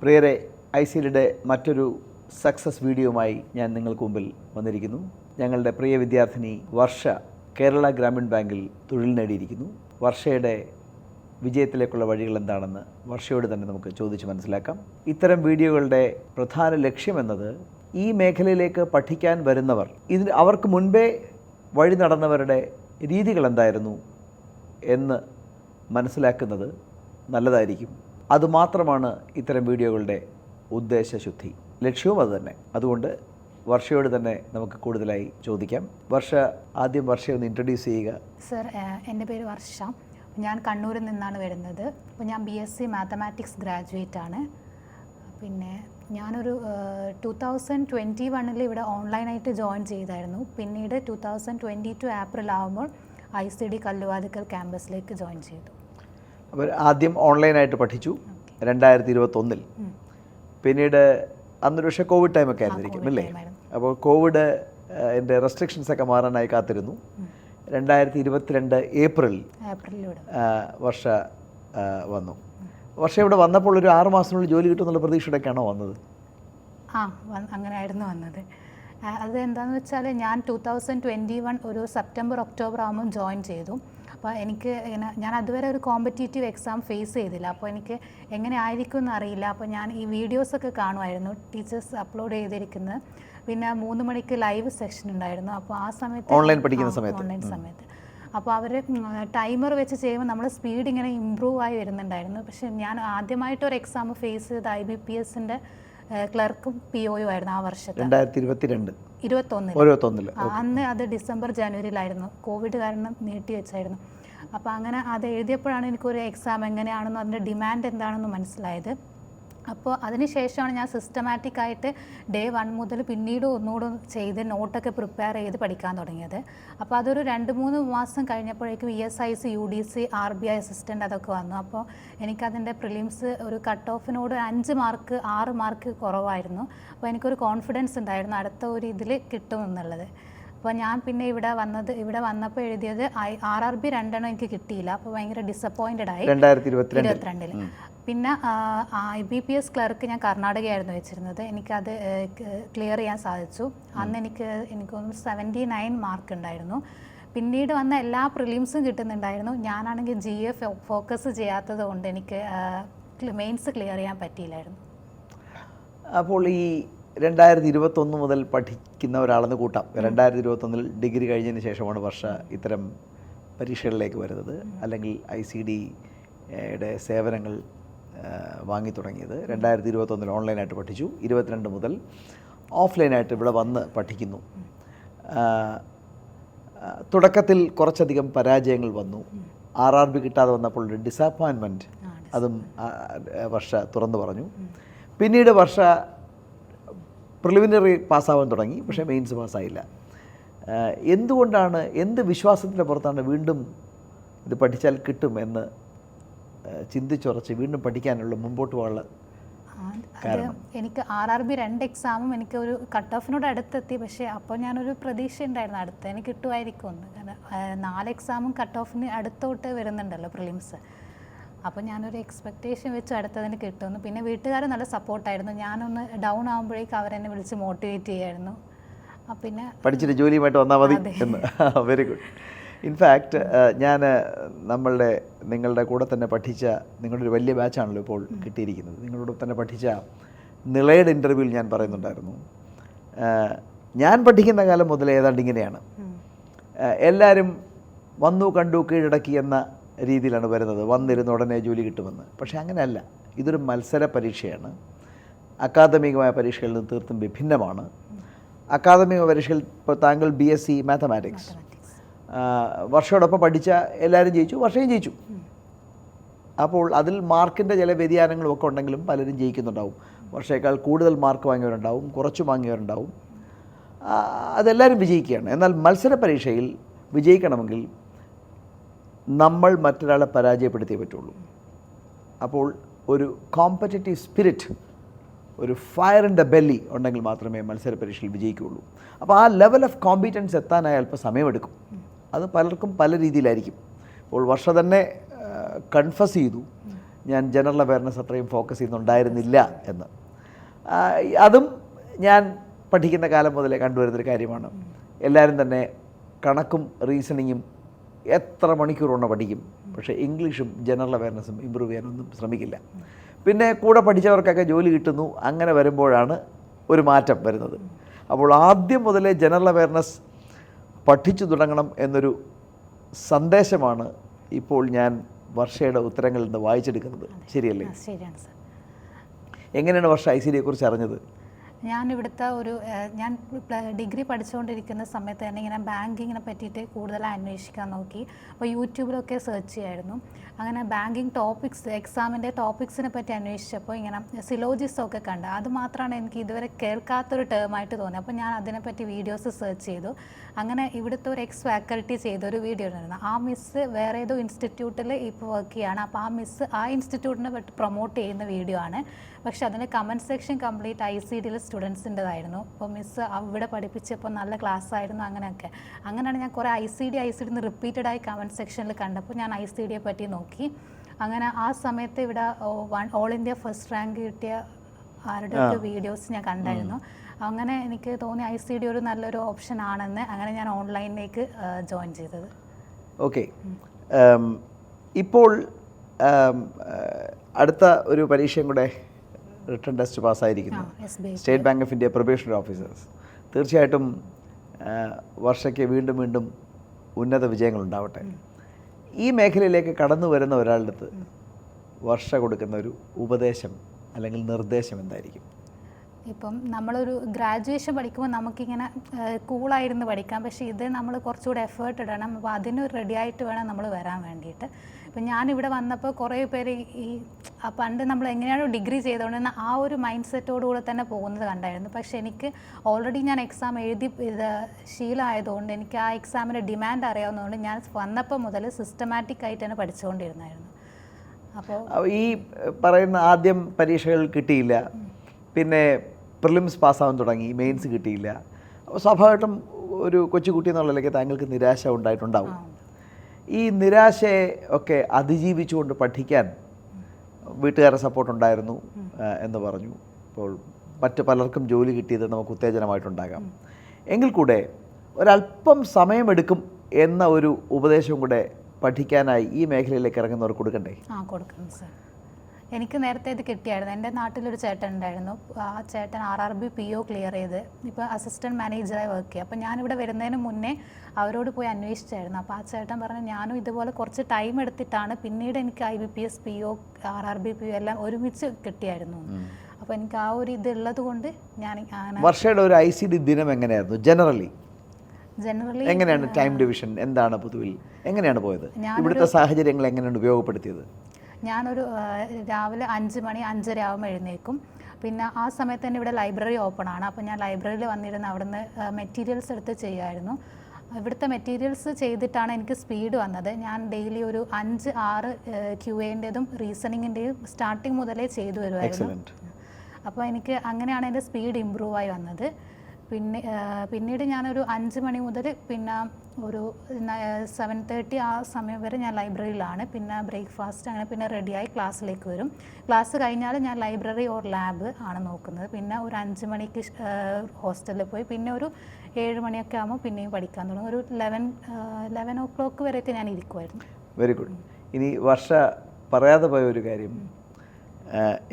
പ്രിയരെ, ഐസിലിയുടെ മറ്റൊരു സക്സസ് വീഡിയോയുമായി ഞാൻ നിങ്ങൾക്ക് മുമ്പിൽ വന്നിരിക്കുന്നു. ഞങ്ങളുടെ പ്രിയ വിദ്യാർത്ഥിനി വർഷ കേരള ഗ്രാമീൺ ബാങ്കിൽ തൊഴിൽ നേടിയിരിക്കുന്നു. വർഷയുടെ വിജയത്തിലേക്കുള്ള വഴികൾ എന്താണെന്ന് വർഷയോട് തന്നെ നമുക്ക് ചോദിച്ച് മനസ്സിലാക്കാം. ഇത്തരം വീഡിയോകളുടെ പ്രധാന ലക്ഷ്യമെന്നത് ഈ മേഖലയിലേക്ക് പഠിക്കാൻ വരുന്നവർ അവർക്ക് മുൻപേ വഴി നടന്നവരുടെ രീതികൾ എന്തായിരുന്നു എന്ന് മനസ്സിലാക്കുന്നത് നല്ലതായിരിക്കും. അതുമാത്രമാണ് ഇത്തരം വീഡിയോകളുടെ ഉദ്ദേശശുദ്ധി, ലക്ഷ്യവും അതുതന്നെ. അതുകൊണ്ട് വർഷയോട് തന്നെ നമുക്ക് കൂടുതലായി ചോദിക്കാം. ആദ്യം വർഷയെ ഒന്ന് ഇൻട്രൊഡ്യൂസ് ചെയ്യുക. സർ, എൻ്റെ പേര് വർഷ. ഞാൻ കണ്ണൂരിൽ നിന്നാണ് വരുന്നത്. അപ്പോൾ ഞാൻ BSc മാത്തമാറ്റിക്സ് ഗ്രാജുവേറ്റ് ആണ്. പിന്നെ ഞാനൊരു 2021 ഇവിടെ ഓൺലൈനായിട്ട് ജോയിൻ ചെയ്തായിരുന്നു. പിന്നീട് 2022 ഏപ്രിൽ ആകുമ്പോൾ ICD കല്ലുവാതിക്കൽ ക്യാമ്പസിലേക്ക് ജോയിൻ ചെയ്തു. അപ്പോൾ ആദ്യം ഓൺലൈനായിട്ട് പഠിച്ചു 2021. പിന്നീട് അന്നൊരു പക്ഷേ കോവിഡ് ടൈമൊക്കെ ആയിരുന്നിരിക്കും അല്ലേ? അപ്പോൾ കോവിഡ് എൻ്റെ റെസ്ട്രിക്ഷൻസൊക്കെ മാറാനായി കാത്തിരുന്നു. 2022 ഏപ്രിൽ വർഷ വന്നു. വർഷം ഇവിടെ വന്നപ്പോൾ ഒരു 6 മാസത്തിനുള്ളിൽ ജോലി കിട്ടുമെന്നുള്ള പ്രതീക്ഷയോടെയൊക്കെയാണോ വന്നത്? അങ്ങനെയായിരുന്നു വന്നത്. അത് എന്താണെന്ന് വെച്ചാൽ ഞാൻ 2021 ഒരു സെപ്റ്റംബർ ഒക്ടോബർ ആകുമ്പോൾ ജോയിൻ ചെയ്തു. അപ്പോൾ ഞാൻ അതുവരെ ഒരു കോമ്പറ്റീറ്റീവ് എക്സാം ഫേസ് ചെയ്തില്ല. അപ്പോൾ എനിക്ക് എങ്ങനെ ആയിരിക്കും എന്ന് അറിയില്ല. അപ്പോൾ ഞാൻ ഈ വീഡിയോസൊക്കെ കാണുമായിരുന്നു, ടീച്ചേഴ്സ് അപ്ലോഡ് ചെയ്തിരിക്കുന്നത്. പിന്നെ 3 മണിക്ക് ലൈവ് സെഷൻ ഉണ്ടായിരുന്നു. അപ്പോൾ ആ സമയത്ത് ഓൺലൈൻ പഠിക്കുന്ന സമയത്ത് അപ്പോൾ അവർ ടൈമർ വെച്ച് ചെയ്യുമ്പോൾ നമ്മൾ സ്പീഡ് ഇങ്ങനെ ഇമ്പ്രൂവ് ആയി വരുന്നുണ്ടായിരുന്നു. പക്ഷേ ഞാൻ ആദ്യമായിട്ട് ഒരു എക്സാം ഫേസ് ചെയ്ത് IBPSൻ്റെ ക്ലർക്കും POയും ആയിരുന്നു ആ വർഷത്തെ 2021. അന്ന് അത് ഡിസംബർ ജനുവരിയിലായിരുന്നു. കോവിഡ് കാരണം നീട്ടി വെച്ചായിരുന്നു. അപ്പോൾ അങ്ങനെ അത് എഴുതിയപ്പോഴാണ് എനിക്കൊരു എക്സാം എങ്ങനെയാണെന്നും അതിൻ്റെ ഡിമാൻഡ് എന്താണെന്ന് മനസ്സിലായത്. അപ്പോൾ അതിന് ശേഷമാണ് ഞാൻ സിസ്റ്റമാറ്റിക് ആയിട്ട് ഡേ 1 മുതൽ പിന്നീട് ഒന്നുകൂടെ ചെയ്ത് നോട്ടൊക്കെ പ്രിപ്പയർ ചെയ്ത് പഠിക്കാൻ തുടങ്ങിയത്. അപ്പോൾ അതൊരു 2-3 മാസം കഴിഞ്ഞപ്പോഴേക്കും ESIC UDC RBI അസിസ്റ്റൻ്റ് അതൊക്കെ വന്നു. അപ്പോൾ എനിക്കതിൻ്റെ പ്രിലിംസ് ഒരു കട്ട് ഓഫിനോട് 5 മാർക്ക് 6 മാർക്ക് കുറവായിരുന്നു. അപ്പോൾ എനിക്കൊരു കോൺഫിഡൻസ് ഉണ്ടായിരുന്നു അടുത്ത ഒരു ഇതിൽ കിട്ടുമെന്നുള്ളത്. അപ്പോൾ ഞാൻ പിന്നെ ഇവിടെ വന്നപ്പോൾ എഴുതിയത് RRB 2 എനിക്ക് കിട്ടിയില്ല. അപ്പോൾ ഭയങ്കര ഡിസപ്പോയിൻറ്റഡ് ആയി 2022. പിന്നെ IBPS ക്ലർക്ക് ഞാൻ കർണാടകയായിരുന്നു വെച്ചിരുന്നത്. എനിക്കത് ക്ലിയർ ചെയ്യാൻ സാധിച്ചു. അന്ന് എനിക്ക് 79 മാർക്ക് ഉണ്ടായിരുന്നു. പിന്നീട് വന്ന എല്ലാ പ്രിലിംസും കിട്ടുന്നുണ്ടായിരുന്നു. ഞാനാണെങ്കിൽ GA ഫോക്കസ് ചെയ്യാത്തത് കൊണ്ട് എനിക്ക് മെയിൻസ് ക്ലിയർ ചെയ്യാൻ പറ്റിയില്ലായിരുന്നു. അപ്പോൾ ഈ 2021 മുതൽ പഠിക്കുന്ന ഒരാളെന്ന് കൂട്ടാം. 2021 ഡിഗ്രി കഴിഞ്ഞതിന് ശേഷമാണ് വർഷ ഇത്തരം പരീക്ഷകളിലേക്ക് വരുന്നത്, അല്ലെങ്കിൽ ICDയുടെ സേവനങ്ങൾ വാങ്ങി തുടങ്ങിയത്. 2021 ഓൺലൈനായിട്ട് പഠിച്ചു. 22 മുതൽ ഓഫ്ലൈനായിട്ട് ഇവിടെ വന്ന് പഠിക്കുന്നു. തുടക്കത്തിൽ കുറച്ചധികം പരാജയങ്ങൾ വന്നു. RRB കിട്ടാതെ വന്നപ്പോൾ ഒരു ഡിസപ്പോയിൻമെൻറ്റ് അതും വർഷ തുറന്നു പറഞ്ഞു. പിന്നീട് വർഷ പ്രിലിമിനറി പാസ്സാവാൻ തുടങ്ങി, പക്ഷേ മെയിൻസ് പാസ്സായില്ല. എന്തുകൊണ്ടാണ്, എന്ത് വിശ്വാസത്തിൻ്റെ പുറത്താണ് വീണ്ടും ഇത് പഠിച്ചാൽ കിട്ടും എന്ന് ചിന്തിച്ചുറച്ച് വീണ്ടും പഠിക്കാനുള്ള മുമ്പോട്ട് പോകാനുള്ള കാരണം? എനിക്ക് RRB 2 എക്സാമും എനിക്ക് ഒരു കട്ട് ഓഫിനോട് അടുത്തെത്തി. പക്ഷേ അപ്പോൾ ഞാനൊരു പ്രതീക്ഷ ഉണ്ടായിരുന്നു അടുത്തതിന് കിട്ടുമായിരിക്കുമെന്ന്. കാരണം 4 എക്സാമും കട്ട് ഓഫിന് അടുത്തോട്ട് വരുന്നുണ്ടല്ലോ പ്രിലിംസ്. അപ്പോൾ ഞാനൊരു എക്സ്പെക്റ്റേഷൻ വെച്ച് അടുത്തതിന് കിട്ടുമെന്ന്. പിന്നെ വീട്ടുകാർ നല്ല സപ്പോർട്ടായിരുന്നു. ഞാനൊന്ന് ഡൗൺ ആകുമ്പോഴേക്കും അവരെന്നെ വിളിച്ച് മോട്ടിവേറ്റ് ചെയ്യായിരുന്നു. പിന്നെ പഠിച്ചിട്ട് ജോലിയുമായിട്ട് വന്നാൽ മതി എന്ന്. Very good. ഇൻഫാക്റ്റ് ഞാൻ നിങ്ങളുടെ കൂടെ തന്നെ പഠിച്ച നിങ്ങളുടെ ഒരു വലിയ ബാച്ചാണല്ലോ ഇപ്പോൾ കിട്ടിയിരിക്കുന്നത്. നിങ്ങളോട് തന്നെ പഠിച്ച നിളയുടെ ഇൻ്റർവ്യൂവിൽ ഞാൻ പറയുന്നുണ്ടായിരുന്നു, ഞാൻ പഠിക്കുന്ന കാലം മുതൽ ഏതാണ്ട് ഇങ്ങനെയാണ്, എല്ലാവരും വന്നു കണ്ടു കീഴടക്കി എന്ന രീതിയിലാണ് വരുന്നത്, വന്നിരുന്ന ഉടനെ ജോലി കിട്ടുമെന്ന്. പക്ഷേ അങ്ങനെയല്ല. ഇതൊരു മത്സര പരീക്ഷയാണ്. അക്കാദമികമായ പരീക്ഷകളിൽ നിന്ന് തീർത്തും വിഭിന്നമാണ്. അക്കാദമിക പരീക്ഷയിൽ ഇപ്പോൾ താങ്കൾ BSc മാത്തമാറ്റിക്സ് വർഷയോടൊപ്പം പഠിച്ച എല്ലാവരും ജയിച്ചു, വർഷയും ജയിച്ചു. അപ്പോൾ അതിൽ മാർക്കിൻ്റെ ചില വ്യതിയാനങ്ങളുമൊക്കെ ഉണ്ടെങ്കിലും പലരും ജയിക്കുന്നുണ്ടാവും. വർഷയേക്കാൾ കൂടുതൽ മാർക്ക് വാങ്ങിയവരുണ്ടാവും, കുറച്ച് വാങ്ങിയവരുണ്ടാവും. അതെല്ലാവരും വിജയിക്കുകയാണ്. എന്നാൽ മത്സര പരീക്ഷയിൽ വിജയിക്കണമെങ്കിൽ നമ്മൾ മറ്റൊരാളെ പരാജയപ്പെടുത്തിയേ പറ്റുള്ളൂ. അപ്പോൾ ഒരു കോമ്പറ്റേറ്റീവ് സ്പിരിറ്റ്, ഒരു ഫയർ ഇൻ ദ ബെല്ലി ഉണ്ടെങ്കിൽ മാത്രമേ മത്സര പരീക്ഷയിൽ വിജയിക്കുകയുള്ളൂ. അപ്പോൾ ആ ലെവൽ ഓഫ് കോമ്പീറ്റൻസ് എത്താനായി അല്പം സമയമെടുക്കും. അത് പലർക്കും പല രീതിയിലായിരിക്കും. അപ്പോൾ വർഷ തന്നെ കൺഫസ് ചെയ്തു, ഞാൻ ജനറൽ അവയർനെസ് അത്രയും ഫോക്കസ് ചെയ്യുന്നുണ്ടായിരുന്നില്ല എന്ന്. അതും ഞാൻ പഠിക്കുന്ന കാലം മുതലേ കണ്ടുവരുന്നൊരു കാര്യമാണ്. എല്ലാവരും തന്നെ കണക്കും റീസണിങ്ങും എത്ര മണിക്കൂറുകൊണ്ട് പഠിക്കും, പക്ഷേ ഇംഗ്ലീഷും ജനറൽ അവയർനെസ്സും ഇമ്പ്രൂവ് ചെയ്യാനൊന്നും ശ്രമിക്കില്ല. പിന്നെ കൂടെ പഠിച്ചവർക്കൊക്കെ ജോലി കിട്ടുന്നു. അങ്ങനെ വരുമ്പോഴാണ് ഒരു മാറ്റം വരുന്നത്. അപ്പോൾ ആദ്യം മുതലേ ജനറൽ അവയർനെസ് പഠിച്ചു തുടങ്ങണം എന്നൊരു സന്ദേശമാണ് ഇപ്പോൾ ഞാൻ വർഷയുടെ ഉത്തരങ്ങളിൽ നിന്ന് വായിച്ചെടുക്കുന്നത്. ശരിയല്ലേ? ശരിയാണ് സർ. എങ്ങനെയാണ് വർഷ ICD കുറിച്ച് അറിഞ്ഞത്? ഞാൻ ഇവിടുത്തെ ഞാൻ ഡിഗ്രി പഠിച്ചുകൊണ്ടിരിക്കുന്ന സമയത്ത് തന്നെ ഇങ്ങനെ ബാങ്കിങ്ങിനെ പറ്റിയിട്ട് കൂടുതലായി അന്വേഷിക്കാൻ നോക്കി. അപ്പോൾ യൂട്യൂബിലൊക്കെ സെർച്ച് ചെയ്യായിരുന്നു. അങ്ങനെ ബാങ്കിങ് ടോപ്പിക്സ്, എക്സാമിൻ്റെ ടോപ്പിക്സിനെ പറ്റി അന്വേഷിച്ചപ്പോൾ ഇങ്ങനെ സിലോജിസമൊക്കെ കണ്ട്. അത് മാത്രമാണ് എനിക്ക് ഇതുവരെ കേൾക്കാത്തൊരു ടേമായിട്ട് തോന്നി. അപ്പോൾ ഞാൻ അതിനെപ്പറ്റി വീഡിയോസ് സെർച്ച് ചെയ്തു. അങ്ങനെ ഇവിടുത്തെ ഒരു എക്സ് ഫാക്കൽറ്റി ചെയ്തൊരു വീഡിയോ ഉണ്ടായിരുന്നു. ആ മിസ്സ് വേറെ ഏതോ ഇൻസ്റ്റിറ്റ്യൂട്ടിൽ ഇപ്പോൾ വർക്ക് ചെയ്യുകയാണ്. അപ്പോൾ ആ മിസ്സ് ആ ഇൻസ്റ്റിറ്റ്യൂട്ടിനെ പറ്റി പ്രൊമോട്ട് ചെയ്യുന്ന വീഡിയോ ആണ്. പക്ഷേ അതിൻ്റെ കമൻറ്റ് സെക്ഷൻ കംപ്ലീറ്റ് ICDയിലെ സ്റ്റുഡൻസിൻ്റെതായിരുന്നു. അപ്പോൾ മിസ്സ് അവിടെ പഠിപ്പിച്ചപ്പോൾ നല്ല ക്ലാസ് ആയിരുന്നു. അങ്ങനെയാണ് ഞാൻ കുറേ ICD റിപ്പീറ്റഡായി കമൻറ്റ് സെക്ഷനിൽ കണ്ടപ്പോൾ ഞാൻ ICDയെ പറ്റി നോക്കി. അങ്ങനെ ആ സമയത്ത് ഇവിടെ ഓൾ ഇന്ത്യ ഫസ്റ്റ് റാങ്ക് കിട്ടിയ ആരുടെയൊക്കെ വീഡിയോസ് ഞാൻ കണ്ടായിരുന്നു. അങ്ങനെ എനിക്ക് തോന്നി ICD ഒരു നല്ലൊരു ഓപ്ഷൻ ആണെന്ന്. അങ്ങനെ ഞാൻ ഓൺലൈനിലേക്ക് ജോയിൻ ചെയ്തത്. ഓക്കെ. ഇപ്പോൾ അടുത്ത ഒരു പരീക്ഷയും കൂടെ റിട്ടേൺ ടെസ്റ്റ് പാസ്സായിരിക്കുന്നു. State bank of India probationary officers. തീർച്ചയായിട്ടും വർഷയ്ക്ക് വീണ്ടും വീണ്ടും ഉന്നത വിജയങ്ങളുണ്ടാവട്ടെ. ഈ മേഖലയിലേക്ക് കടന്നു വരുന്ന ഒരാളുടെ അടുത്ത് വർഷ കൊടുക്കുന്ന ഒരു ഉപദേശം അല്ലെങ്കിൽ നിർദ്ദേശം എന്തായിരിക്കും? ഇപ്പം നമ്മളൊരു ഗ്രാജുവേഷൻ പഠിക്കുമ്പോൾ നമുക്കിങ്ങനെ കൂളായിരുന്നു പഠിക്കാം. പക്ഷേ ഇത് നമ്മൾ കുറച്ചുകൂടെ എഫേർട്ട് ഇടണം. അപ്പോൾ അതിന് റെഡി ആയിട്ട് വേണം നമ്മൾ വരാൻ വേണ്ടിയിട്ട്. ഇപ്പം ഞാനിവിടെ വന്നപ്പോൾ കുറേ പേര് പണ്ട് നമ്മൾ എങ്ങനെയാണോ ഡിഗ്രി ചെയ്തുകൊണ്ടിരുന്ന ആ ഒരു മൈൻഡ് സെറ്റോടുകൂടെ തന്നെ പോകുന്നത് കണ്ടായിരുന്നു. പക്ഷേ എനിക്ക് ഓൾറെഡി ഞാൻ എക്സാം എഴുതി ശീലമായതുകൊണ്ട് എനിക്ക് ആ എക്സാമിൻ്റെ ഡിമാൻഡ് അറിയാവുന്നതുകൊണ്ട് ഞാൻ വന്നപ്പോൾ മുതൽ സിസ്റ്റമാറ്റിക് ആയിട്ട് തന്നെ പഠിച്ചുകൊണ്ടിരുന്നായിരുന്നു. അപ്പോൾ ഈ പറയുന്ന ആദ്യം പരീക്ഷകൾ കിട്ടിയില്ല, പിന്നെ പ്രിലിംസ് പാസ്സാവാൻ തുടങ്ങി, മെയിൻസ് കിട്ടിയില്ല. അപ്പോൾ സ്വാഭാവികമായിട്ടും ഒരു കൊച്ചുകുട്ടി എന്നുള്ളതിലേക്ക് താങ്കൾക്ക് നിരാശ ഉണ്ടായിട്ടുണ്ടാവും. ഈ നിരാശയെ ഒക്കെ അതിജീവിച്ചുകൊണ്ട് പഠിക്കാൻ വീട്ടുകാരുടെ സപ്പോർട്ട് ഉണ്ടായിരുന്നു എന്ന് പറഞ്ഞു. ഇപ്പോൾ മറ്റ് പലർക്കും ജോലി കിട്ടിയത് നമുക്ക് ഉത്തേജനമായിട്ടുണ്ടാകാം. എങ്കിൽ കൂടെ ഒരല്പം സമയമെടുക്കും എന്ന ഒരു ഉപദേശവും കൂടെ പഠിക്കാനായി ഈ മേഖലയിലേക്ക് ഇറങ്ങുന്നവർ കൊടുക്കണ്ടേ? കൊടുക്കണം സർ. എനിക്ക് നേരത്തെ ഇത് കിട്ടിയായിരുന്നു. എൻ്റെ നാട്ടിലൊരു ചേട്ടൻ ഉണ്ടായിരുന്നു. ആ ചേട്ടൻ RRB PO ക്ലിയർ ചെയ്ത് ഇപ്പോൾ അസിസ്റ്റൻറ്റ് മാനേജറായി വർക്ക് ചെയ്യുക. അപ്പോൾ ഞാനിവിടെ വരുന്നതിന് മുന്നേ അവരോട് പോയി അന്വേഷിച്ചായിരുന്നു. അപ്പോൾ ആ ചേട്ടൻ പറഞ്ഞു ഞാനും ഇതുപോലെ കുറച്ച് ടൈം എടുത്തിട്ടാണ് പിന്നീട് എനിക്ക് IBPS PO RRB PO എല്ലാം ഒരുമിച്ച് കിട്ടിയായിരുന്നു. അപ്പോൾ എനിക്ക് ആ ഒരു ഇതുള്ളത് കൊണ്ട് ഞാൻ വർഷയുടെ ഒരു ICD ദിനം എങ്ങനെയായിരുന്നു? ജനറലി എങ്ങനെയാണ് ടൈം ഡിവിഷൻ? എന്താണ് പൊതുവിൽ എങ്ങനെയാണ് പോയത്? ഇവിടുത്തെ സാഹചര്യങ്ങൾ എങ്ങനെയാണ് ഉപയോഗപ്പെടുത്തിയത്? ഞാനൊരു രാവിലെ 5 മണി 5:30 ആകുമ്പോൾ എഴുന്നേൽക്കും. പിന്നെ ആ സമയത്ത് തന്നെ ഇവിടെ ലൈബ്രറി ഓപ്പൺ ആണ്. അപ്പോൾ ഞാൻ ലൈബ്രറിയിൽ വന്നിരുന്ന് അവിടുന്ന് മെറ്റീരിയൽസ് എടുത്ത് ചെയ്യുമായിരുന്നു. ഇവിടുത്തെ മെറ്റീരിയൽസ് ചെയ്തിട്ടാണ് എനിക്ക് സ്പീഡ് വന്നത്. ഞാൻ ഡെയിലി ഒരു 5-6 QAൻ്റെതും റീസണിങ്ങിൻ്റെയും സ്റ്റാർട്ടിങ് മുതലേ ചെയ്തു വരുമായിരുന്നു. അപ്പോൾ എനിക്ക് അങ്ങനെയാണ് എൻ്റെ സ്പീഡ് ഇമ്പ്രൂവ് ആയി വന്നത്. പിന്നീട് ഞാനൊരു 5 മണി മുതൽ പിന്നെ ഒരു 7:30 ആ സമയം വരെ ഞാൻ ലൈബ്രറിയിലാണ്. പിന്നെ ബ്രേക്ക്ഫാസ്റ്റ് അങ്ങനെ പിന്നെ റെഡിയായി ക്ലാസ്സിലേക്ക് വരും. ക്ലാസ് കഴിഞ്ഞാൽ ഞാൻ ലൈബ്രറി ഓർ ലാബ് ആണ് നോക്കുന്നത്. പിന്നെ ഒരു 5 മണിക്ക് ഹോസ്റ്റലിൽ പോയി പിന്നെ ഒരു 7 മണിയൊക്കെ ആകുമ്പോൾ പിന്നെയും പഠിക്കാൻ തുടങ്ങും. ഒരു 11 o'clock വരെയൊക്കെ ഞാൻ ഇരിക്കുമായിരുന്നു. Very good. ഇനി വർഷ പറയാതെ പോയ ഒരു കാര്യം,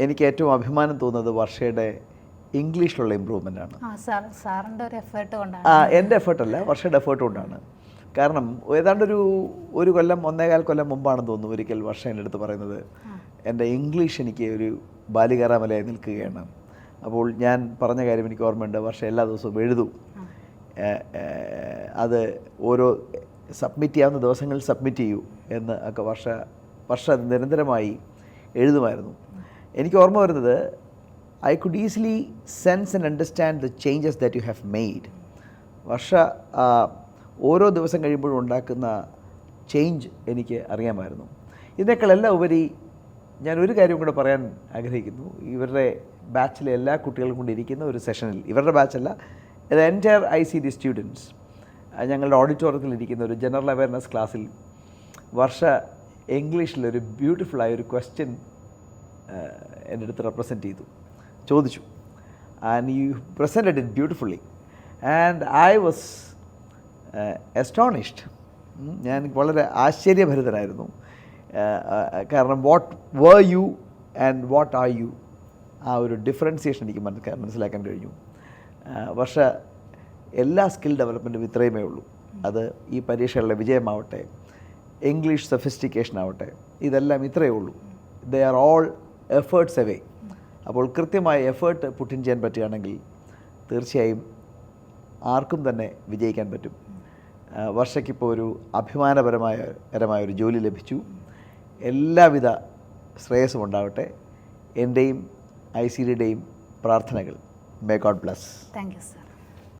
എനിക്ക് ഏറ്റവും അഭിമാനം തോന്നുന്നത് വർഷയുടെ ഇംഗ്ലീഷിലുള്ള ഇമ്പ്രൂവ്മെൻ്റ് ആണ്. സാറിൻ്റെ ഒരു എഫേർട്ട് കൊണ്ടാണ്. എൻ്റെ എഫേർട്ടല്ല, വർഷയുടെ എഫേർട്ട് കൊണ്ടാണ്. കാരണം ഏതാണ്ടൊരു 1 കൊല്ലം 1.25 കൊല്ലം മുമ്പാണെന്ന് തോന്നുന്നു ഒരിക്കൽ വർഷ എൻ്റെ അടുത്ത് പറയുന്നത് എൻ്റെ ഇംഗ്ലീഷ് എനിക്ക് ഒരു ബാലികേറാമലയായി നിൽക്കുകയാണ്. അപ്പോൾ ഞാൻ പറഞ്ഞ കാര്യം എനിക്ക് ഓർമ്മയുണ്ട്. വർഷ എല്ലാ ദിവസവും എഴുതും. അത് ഓരോ സബ്മിറ്റ് ചെയ്യാവുന്ന ദിവസങ്ങളിൽ സബ്മിറ്റ് ചെയ്യൂ എന്ന് ഒക്കെ വർഷ നിരന്തരമായി എഴുതുമായിരുന്നു. എനിക്ക് ഓർമ്മ വരുന്നത് I could easily sense and understand the changes that you have made. വർഷ ഓരോ ദിവസം കഴിയുമ്പോഴും ഉണ്ടാക്കുന്ന ചേഞ്ച് എനിക്ക് അറിയാമായിരുന്നു. ഇതിനേക്കാളെല്ലാം ഉപരി ഞാൻ ഒരു കാര്യം കൂടെ പറയാൻ ആഗ്രഹിക്കുന്നു. ഇവരുടെ ബാച്ചിലെ എല്ലാ കുട്ടികളും കൊണ്ടിരിക്കുന്ന ഒരു സെഷനിൽ, ഇവരുടെ ബാച്ചല്ല, ദ എൻറ്റയർ ICD സ്റ്റുഡൻസ് ഞങ്ങളുടെ ഓഡിറ്റോറിയത്തിൽ ഇരിക്കുന്ന ഒരു ജനറൽ അവയർനെസ് ക്ലാസ്സിൽ വർഷ ഇംഗ്ലീഷിലൊരു ബ്യൂട്ടിഫുള്ളായ ഒരു ക്വസ്റ്റ്യൻ എൻ്റെ അടുത്ത് റെപ്രസെൻറ്റ് ചെയ്തു, ചോദിച്ചു. And you presented it beautifully and I was astonished. ഞാൻ വളരെ ആശ്ചര്യഭരിതനായിരുന്നു. കാരണം what were you and what are you, ആ ഒരു ഡിഫറൻസിയേഷൻ എനിക്ക് മനസ്സിലാക്കാൻ കഴിഞ്ഞു. പക്ഷേ എല്ലാ സ്കിൽ ഡെവലപ്മെൻറ്റും ഇത്രയുമേ ഉള്ളൂ. അത് ഈ പരീക്ഷകളുടെ വിജയമാവട്ടെ, ഇംഗ്ലീഷ് സഫിസ്റ്റിക്കേഷൻ ആവട്ടെ, ഇതെല്ലാം ഇത്രയേ ഉള്ളൂ. They are all efforts away. അപ്പോൾ കൃത്യമായ എഫേർട്ട് പുട്ടിൻ ചെയ്യാൻ പറ്റുകയാണെങ്കിൽ തീർച്ചയായും ആർക്കും തന്നെ വിജയിക്കാൻ പറ്റും. വർഷയ്ക്കിപ്പോൾ ഒരു അഭിമാനപരമായ ഒരു ജോലി ലഭിച്ചു. എല്ലാവിധ ശ്രേയസ്സും ഉണ്ടാവട്ടെ. എൻ്റെയും ICDയുടെയും പ്രാർത്ഥനകൾ. May God bless. Thank you sir.